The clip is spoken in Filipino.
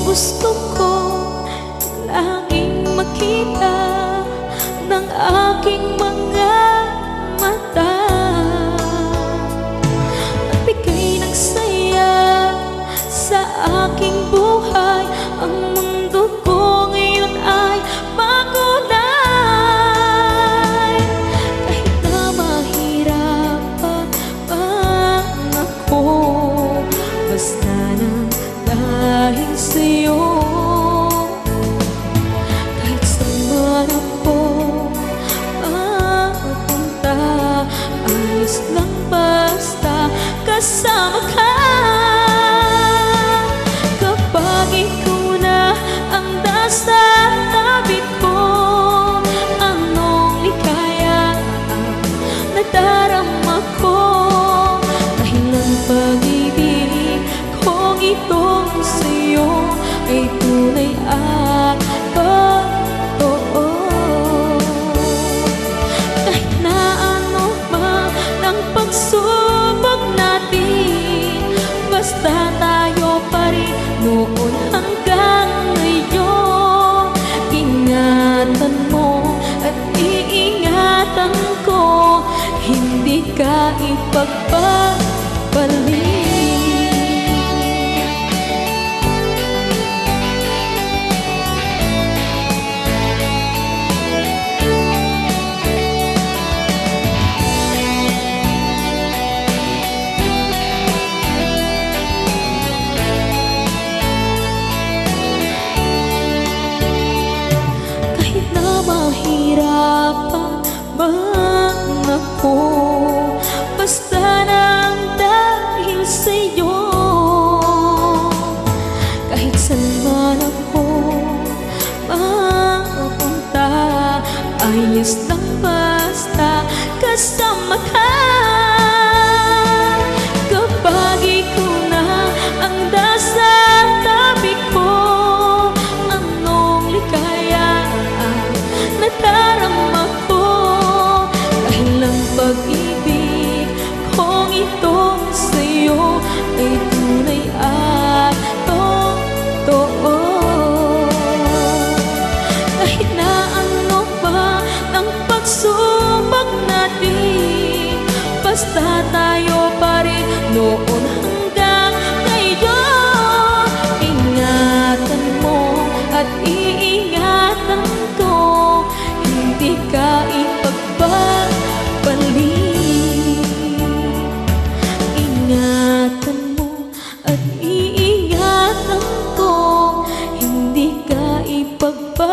Gusto ko laging makita ng aking mga mata. Magbigay ng saya sa aking buhay. Ang mundo ko ngayon ay makulay. Kahit na mahirapan ako, basta nang dahil sa'yo. Kahit saan man ako mapunta, ayos lang basta kasama ka. Kapag ikaw na ang nasa tabi ko, anong likaya ang nadarama ko. Dahil ang pag-ibig kong itong sa'yo ay tunay at totoo. Kahit na ano man ang pagsubok natin, basta tayo pa rin noon hanggang ngayon. Ingatan mo at iingatan ko, hindi ka ipagpapalik. Mahirapan man ako, basta nang dahil sa'yo. Kahit saan man ako mapunta, ayos lang basta kasama ka. Kapag ikaw na ang nasa tabi ko, anong likaya nadarama ko. Dahil ang pag-ibig kong itong sa'yo ay tunay at totoo. Kahit na ano pa ang pagsubok natin, basta tayo pa rin noon hanggang ngayon. Ingatan mo at iingatan ko, hindi ka ipagpapalik. Ingatan mo at iingatan ko, hindi ka ipagpapalik.